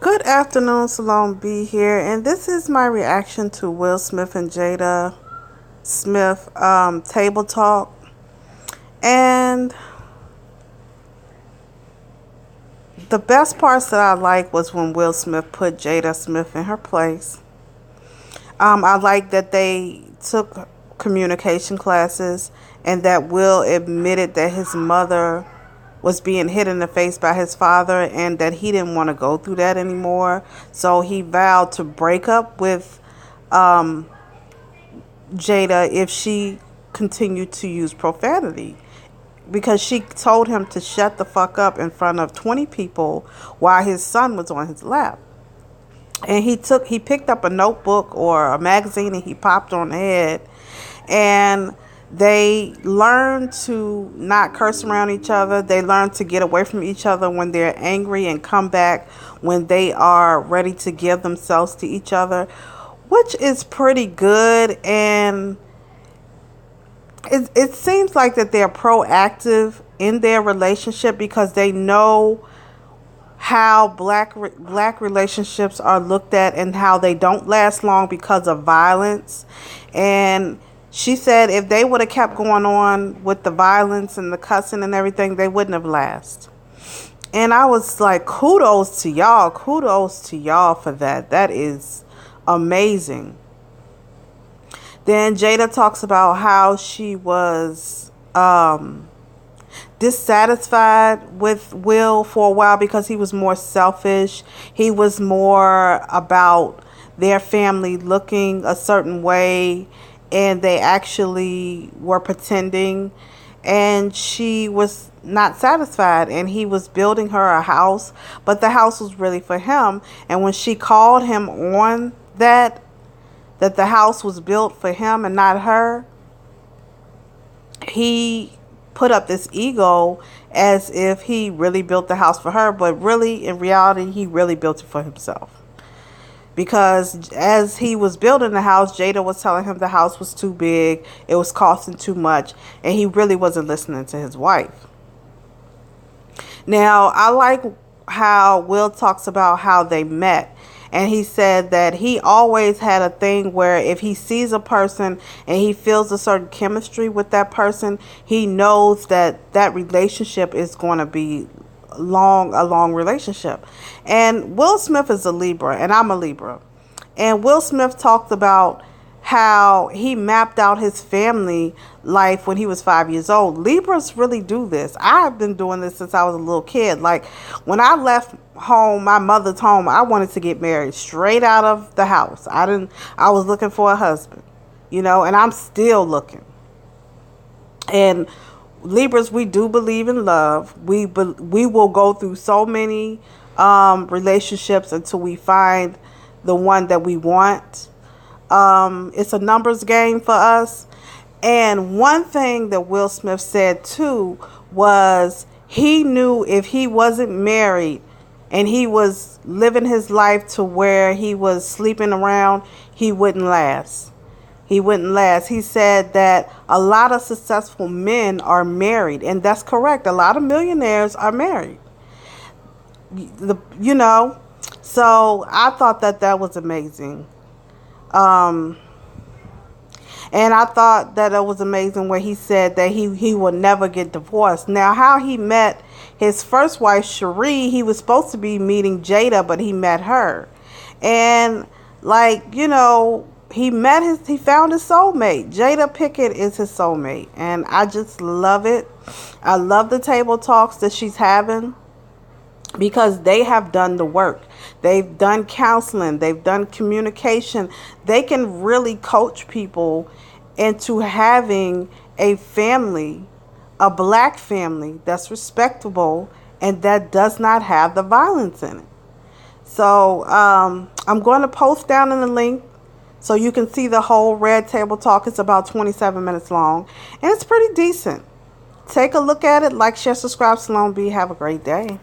Good afternoon, Salome B here, and this is my reaction to Will Smith and Jada Smith table talk. And the best parts that I like was when Will Smith put Jada Smith in her place. I like that they took communication classes and that Will admitted that his mother was being hit in the face by his father and that he didn't want to go through that anymore. So he vowed to break up with Jada if she continued to use profanity, because she told him to shut the fuck up in front of 20 people while his son was on his lap. And he picked up a notebook or a magazine and he popped on the head, and they learn to not curse around each other. They learn to get away from each other when they're angry and come back when they are ready to give themselves to each other, which is pretty good. And it seems like that they're proactive in their relationship because they know how black relationships are looked at and how they don't last long because of violence. And she said if they would have kept going on with the violence and the cussing and everything, they wouldn't have lasted. And I was like, kudos to y'all. Kudos to y'all for that. That is amazing. Then Jada talks about how she was dissatisfied with Will for a while because he was more selfish. He was more about their family looking a certain way, and they actually were pretending, and she was not satisfied, and he was building her a house, but the house was really for him. And when she called him on that the house was built for him and not her, he put up this ego as if he really built the house for her, but really in reality he really built it for himself. Because as he was building the house, Jada was telling him the house was too big, it was costing too much, and he really wasn't listening to his wife. Now, I like how Will talks about how they met. And he said that he always had a thing where if he sees a person and he feels a certain chemistry with that person, he knows that that relationship is going to be a long relationship. And Will Smith is a Libra, and I'm a Libra. And Will Smith talked about how he mapped out his family life when he was 5 years old. Libras really do this. I've been doing this since I was a little kid. Like when I left home, my mother's home, I wanted to get married straight out of the house. I was looking for a husband, and I'm still looking. And Libras, we do believe in love. We will go through so many relationships until we find the one that we want. It's a numbers game for us. And one thing that Will Smith said too was he knew if he wasn't married and he was living his life to where he was sleeping around, he wouldn't last. He wouldn't last. He said that a lot of successful men are married, and that's correct. A lot of millionaires are married. So I thought that was amazing. And I thought that it was amazing where he said that he will never get divorced. Now, how he met his first wife, Cherie, he was supposed to be meeting Jada, but he met her. And he found his soulmate. Jada Pickett is his soulmate. And I just love it. I love the table talks that she's having, because they have done the work. They've done counseling. They've done communication. They can really coach people into having a family, a black family that's respectable and that does not have the violence in it. So I'm going to post down in the link so you can see the whole Red Table Talk. It's about 27 minutes long, and it's pretty decent. Take a look at it. Like, share, subscribe. Salome B. Have a great day.